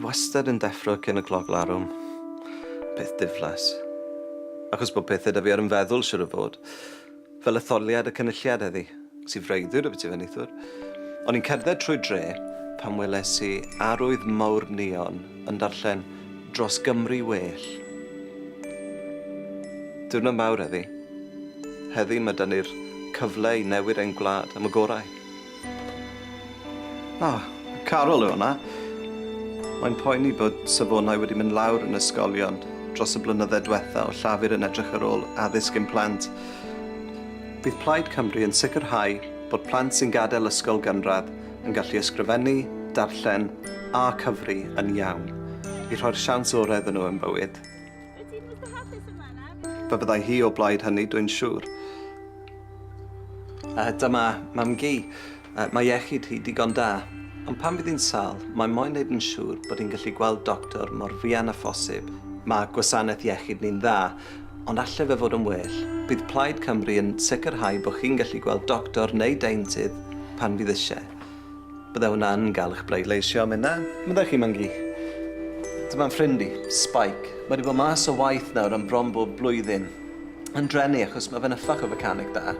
wastad yn deffro cyn y cloc larwm. Peth diflas. Achos bod pethau da fi ar yn feddwl siwr o fod. Fel etholiad y cynulliad heddi, sy'n freuddwyd o beth i fe neithwr. O'n i'n cerdded trwy dre pan weles i arwydd mawr neon yn darllen dros Gymru well. Diwrnod mawr heddi. Heddi mae dyn ni'r cyfle i newid ein gwlad am y gorau. Carol yw hwnna. Mae'n poeni bod safonau wedi mynd lawr yn ysgolion dros y blynydde diwetha o llafur yn edrych ar ôl addysg ein plant. Bydd Plaid Cymru yn sicrhau bod plant sy'n gadael ysgol gynradd yn gallu ysgrifennu, darllen a cyfri yn iawn i rhoi'r siawns orau iddyn nhw yn bywyd. Fe byddai hi o blaid hynny, dwi'n siŵr. Dyma mam gi. Mae iechyd hi digon da. Ond pan bydd hi'n sal, mae moyn wneud yn siŵr bod hi'n gallu gweld doctor mor fuan a phosib. Mae gwasanaeth iechyd ni'n dda, ond allai fe fod yn well. Bydd Plaid Cymru yn sicrhau bod chi'n gallu gweld doctor neu deintydd pan fydd eisiau. Bydde hwnna'n gael eich bleidleisio am hynna. Myddech chi, Mangi? Dyma'n ffrindi, Spike. Mae wedi bod mas o waith nawr am bron bob blwyddyn. Yn drenu achos mae fe'n yffach o fecanic da.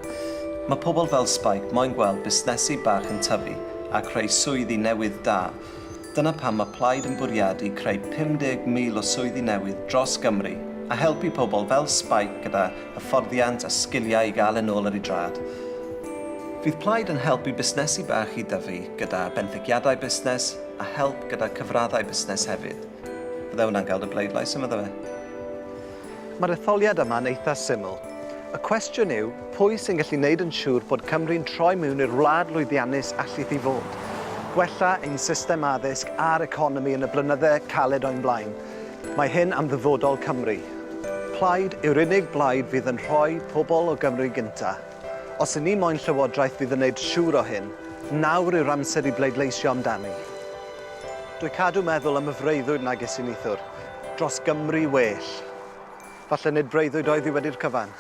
Mae pobl fel Spike moyn gweld busnesu bach yn tyfu a creu swyddi newydd da. Dyna pam mae Plaid yn bwriadu creu 50,000 o swyddi newydd dros Gymru a helpu pobl fel Spike gyda hyfforddiant a sgiliau i gael yn ôl ar ei drad. Fydd Plaid yn helpu busnesu bach i dyfu gyda benthygiadau busnes a help gyda cyfraddau busnes hefyd. Bydde hwnna'n gael y bleidlais yma dda fe. Mae'r etholiad yma'n eitha syml. Y cwestiwn yw, pwy sy'n gallu gwneud yn siŵr bod Cymru'n troi mewn i'r wlad lwyddiannus allith i fod? Gwella ein system addysg a'r economi yn y blynydde caled o'n blaen. Mae hyn am ddyfodol Cymru. Plaid yw'r unig blaid fydd yn rhoi pobl o Gymru gynta. Os y'n ni moyn llywodraeth fydd yn gwneud siŵr o hyn, nawr yw'r amser i bleidleisio amdani. Dwi'n cadw meddwl am y freuddwyd nag ys i neithwr, dros Gymru well. Falle nid breuddwyd oedd i wedi'r cyfan.